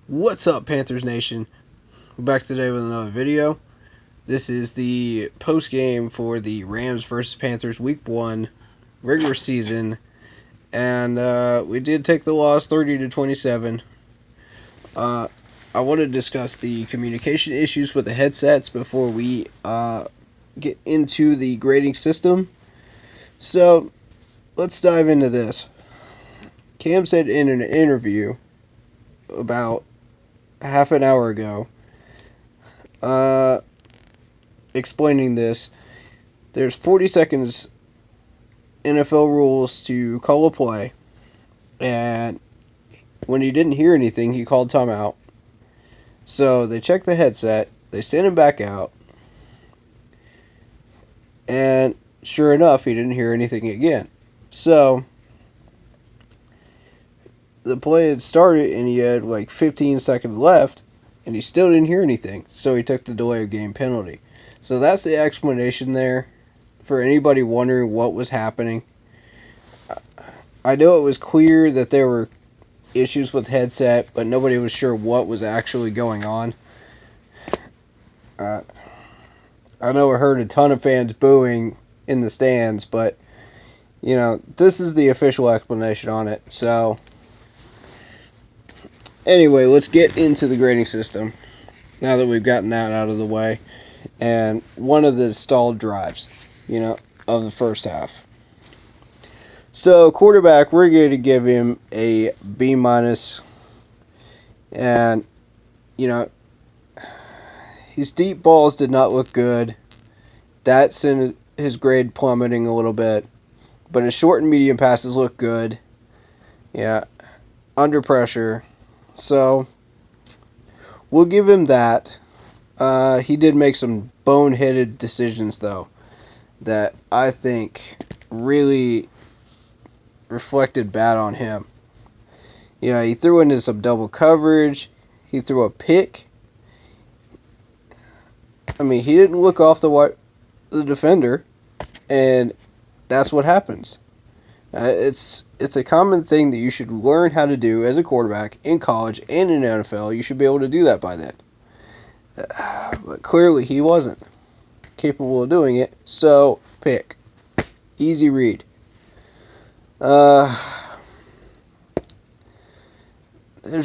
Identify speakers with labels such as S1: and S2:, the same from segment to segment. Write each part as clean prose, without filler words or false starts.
S1: What's up, Panthers Nation? We're back today with another video. This is the post game for the Rams versus Panthers Week 1 regular season, and we did take the loss 30-27. I want to discuss the communication issues with the headsets before we get into the grading system. So let's dive into this. Cam said in an interview about half an hour ago, explaining this, there's 40 seconds NFL rules to call a play, and when he didn't hear anything, he called timeout. So they checked the headset, they sent him back out, and sure enough, he didn't hear anything again. So the play had started and he had like 15 seconds left and he still didn't hear anything. So he took the delay of game penalty. So that's the explanation there for anybody wondering what was happening. I know it was clear that there were issues with headset, but nobody was sure what was actually going on. I know I heard a ton of fans booing in the stands, but this is the official explanation on it. So anyway, let's get into the grading system now that we've gotten that out of the way. And one of the stalled drives, of the first half. So, quarterback, we're going to give him a B-. And, his deep balls did not look good. That sent his grade plummeting a little bit. But his short and medium passes look good. Yeah, under pressure. So, we'll give him that. He did make some boneheaded decisions, though, that I think really reflected bad on him. He threw into some double coverage. He threw a pick. I mean, he didn't look off the defender, and that's what happens. It's a common thing that you should learn how to do as a quarterback in college and in the NFL. You should be able to do that by then. But clearly he wasn't capable of doing it, so pick. Easy read. There's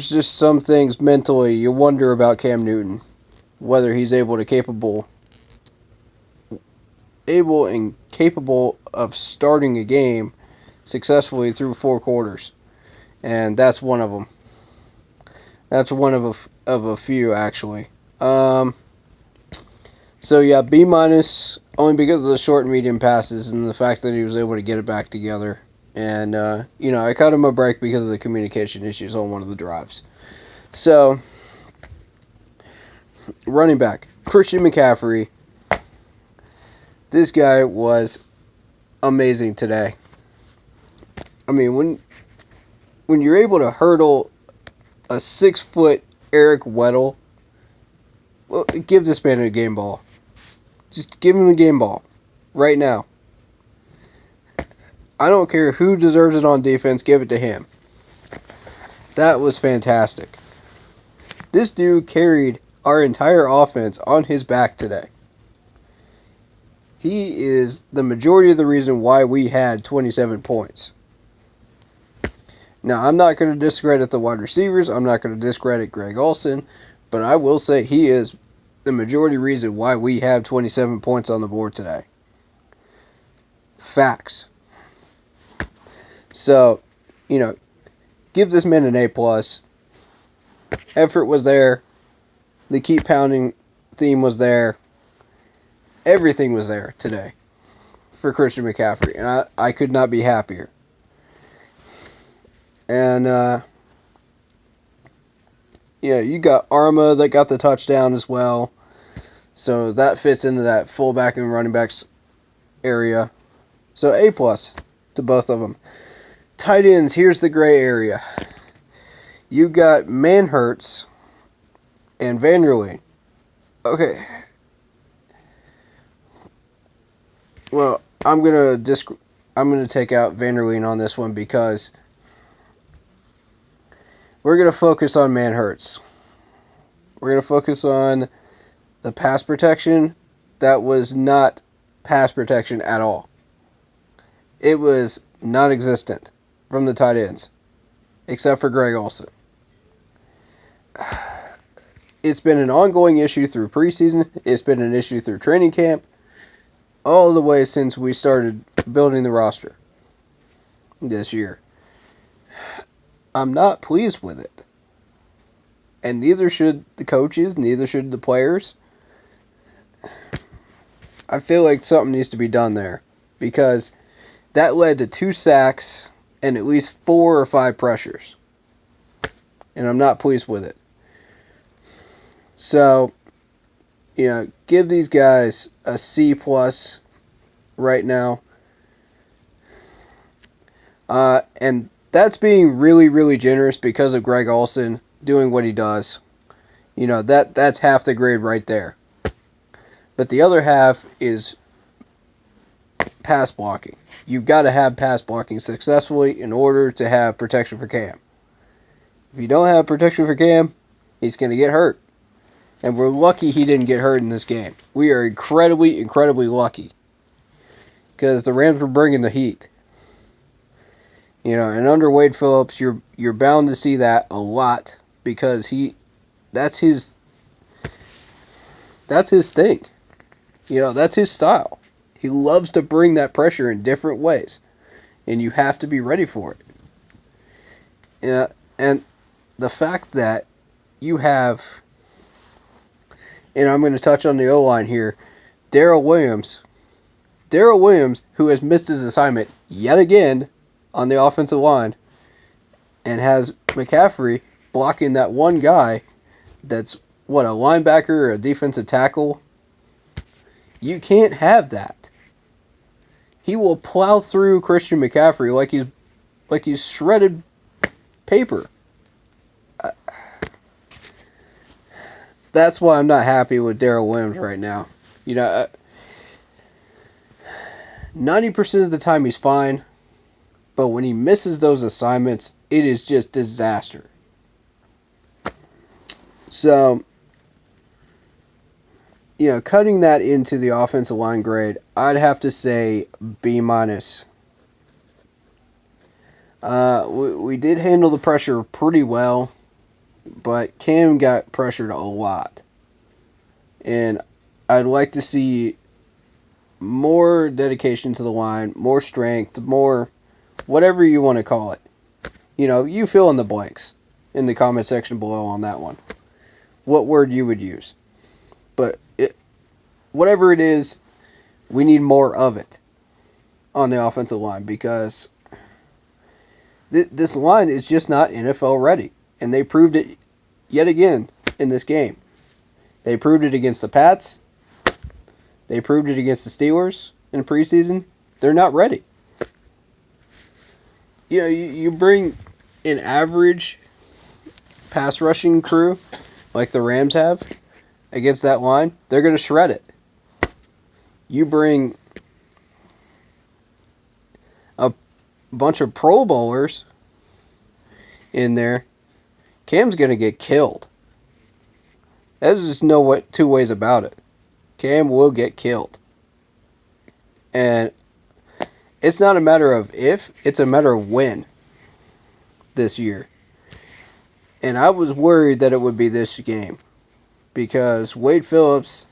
S1: just some things mentally you wonder about Cam Newton, whether he's able and capable of starting a game successfully through 4 quarters, and that's one of them. That's one of a few, actually. So yeah, B- only because of the short and medium passes and the fact that he was able to get it back together. And I cut him a break because of the communication issues on one of the drives. So, running back, Christian McCaffrey. This guy was amazing today. I mean, when you're able to hurdle a 6-foot Eric Weddle, well, give this man a game ball. Just give him a game ball right now. I don't care who deserves it on defense, give it to him. That was fantastic. This dude carried our entire offense on his back today. He is the majority of the reason why we had 27 points. Now, I'm not going to discredit the wide receivers. I'm not going to discredit Greg Olsen. But I will say he is the majority reason why we have 27 points on the board today. Facts. So, give this man an A+. Effort was there. The keep pounding theme was there. Everything was there today for Christian McCaffrey. And I could not be happier. And, you got Arma that got the touchdown as well. So that fits into that fullback and running backs area. So A+ to both of them. Tight ends, here's the gray area. You got Manhurts and Vanderleen. Okay. Well, I'm gonna take out Vanderleen on this one because we're gonna focus on Manhurts. We're going to focus on the pass protection. That was not pass protection at all. It was non-existent from the tight ends, except for Greg Olsen. It's been an ongoing issue through preseason. It's been an issue through training camp, all the way since we started building the roster this year. I'm not pleased with it. And neither should the coaches, neither should the players. I feel like something needs to be done there, because that led to 2 sacks and at least 4 or 5 pressures. And I'm not pleased with it. So, give these guys a C+ right now. And that's being really, really generous because of Greg Olsen doing what he does. That's half the grade right there. But the other half is pass blocking. You've got to have pass blocking successfully in order to have protection for Cam. If you don't have protection for Cam, he's going to get hurt. And we're lucky he didn't get hurt in this game. We are incredibly, incredibly lucky. Because the Rams were bringing the heat. And under Wade Phillips, you're bound to see that a lot, because that's his thing. That's his style. He loves to bring that pressure in different ways, and you have to be ready for it. And the fact that you have, and I'm going to touch on the O-line here, Darrell Williams, who has missed his assignment yet again on the offensive line, and has McCaffrey blocking that one guy that's, a linebacker or a defensive tackle. You can't have that. He will plow through Christian McCaffrey like he's shredded paper. That's why I'm not happy with Darrell Williams right now. 90% of the time he's fine, but when he misses those assignments, it is just disaster. So, cutting that into the offensive line grade, I'd have to say B-. We did handle the pressure pretty well, but Cam got pressured a lot. And I'd like to see more dedication to the line, more strength, more whatever you want to call it. You fill in the blanks in the comment section below on that one. What word you would use. But whatever it is, we need more of it on the offensive line, because this line is just not NFL ready. And they proved it yet again in this game. They proved it against the Pats. They proved it against the Steelers in preseason. They're not ready. You bring an average pass rushing crew like the Rams have against that line, they're going to shred it. You bring a bunch of Pro Bowlers in there, Cam's going to get killed. There's just no two ways about it. Cam will get killed. And it's not a matter of if, it's a matter of when this year. And I was worried that it would be this game, because Wade Phillips,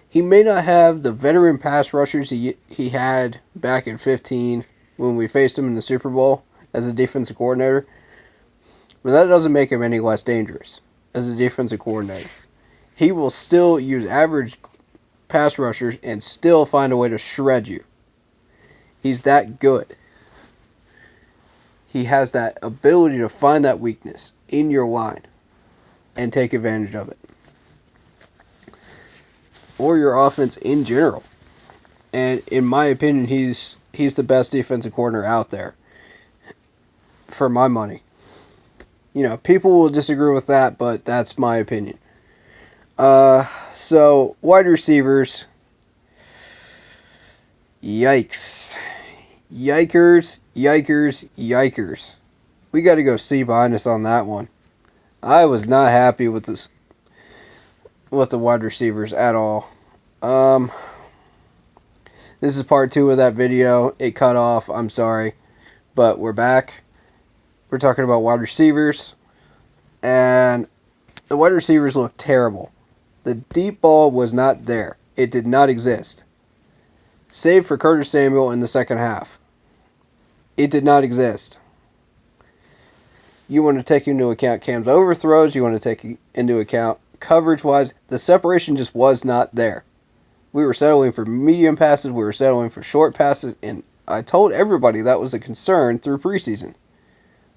S1: he may not have the veteran pass rushers he had back in 2015 when we faced him in the Super Bowl as a defensive coordinator, but that doesn't make him any less dangerous as a defensive coordinator. He will still use average pass rushers and still find a way to shred you. He's that good. He has that ability to find that weakness in your line and take advantage of it. Or your offense in general. And in my opinion, he's the best defensive coordinator out there. For my money. People will disagree with that, but that's my opinion. So, wide receivers. Yikes. Yikers. We got to go C- on that one. I was not happy with this, with the wide receivers at all. This is part 2 of that video. It cut off. I'm sorry. But we're back. We're talking about wide receivers. And the wide receivers look terrible. The deep ball was not there. It did not exist. Save for Curtis Samuel in the second half. It did not exist. You want to take into account Cam's overthrows. You want to take into account coverage-wise. The separation just was not there. We were settling for medium passes. We were settling for short passes. And I told everybody that was a concern through preseason.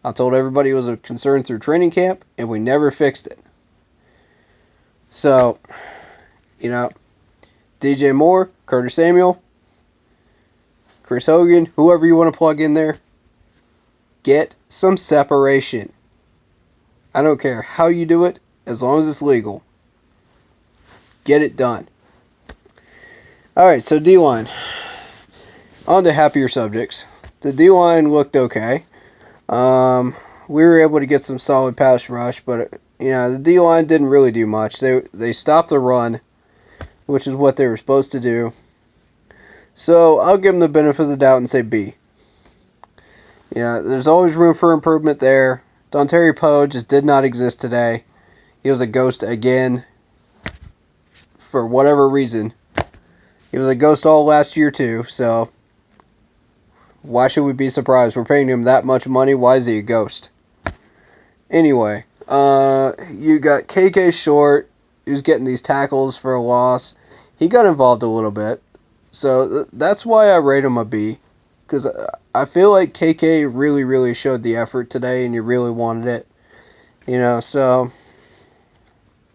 S1: I told everybody it was a concern through training camp, and we never fixed it. So, DJ Moore, Curtis Samuel, Chris Hogan, whoever you want to plug in there, get some separation. I don't care how you do it, as long as it's legal. Get it done. Alright, so D-line. On to happier subjects. The D-line looked okay. We were able to get some solid pass rush, but the D-line didn't really do much. They stopped the run, which is what they were supposed to do. So I'll give them the benefit of the doubt and say B. There's always room for improvement there. Dontari Poe just did not exist today. He was a ghost again. For whatever reason. He was a ghost all last year too, so why should we be surprised? We're paying him that much money. Why is he a ghost? Anyway, you got KK Short, who's getting these tackles for a loss. He got involved a little bit. So that's why I rate him a B. Because I feel like KK really, really showed the effort today, and you really wanted it. So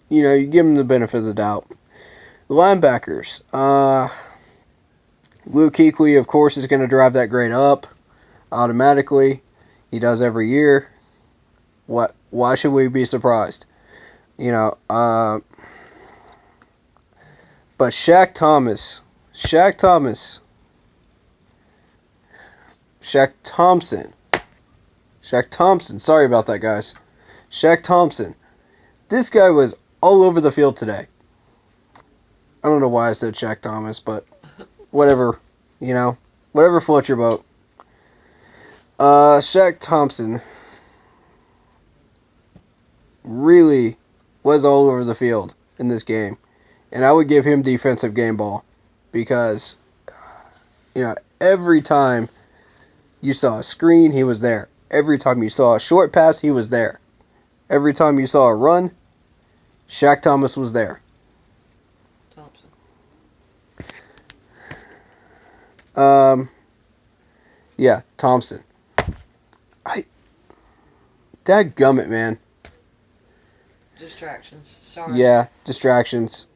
S1: you give him the benefit of the doubt. The linebackers. Luke Kuechly, of course, is going to drive that grade up automatically. He does every year. Why should we be surprised? But Shaq Thompson. Sorry about that, guys. Shaq Thompson. This guy was all over the field today. I don't know why I said Shaq Thomas, but whatever. Whatever floats your boat. Shaq Thompson really was all over the field in this game. And I would give him defensive game ball. Because, every time you saw a screen, he was there. Every time you saw a short pass, he was there. Every time you saw a run, Shaq Thomas was there. Thompson. Dadgummit, man.
S2: Distractions. Sorry.
S1: Yeah, distractions.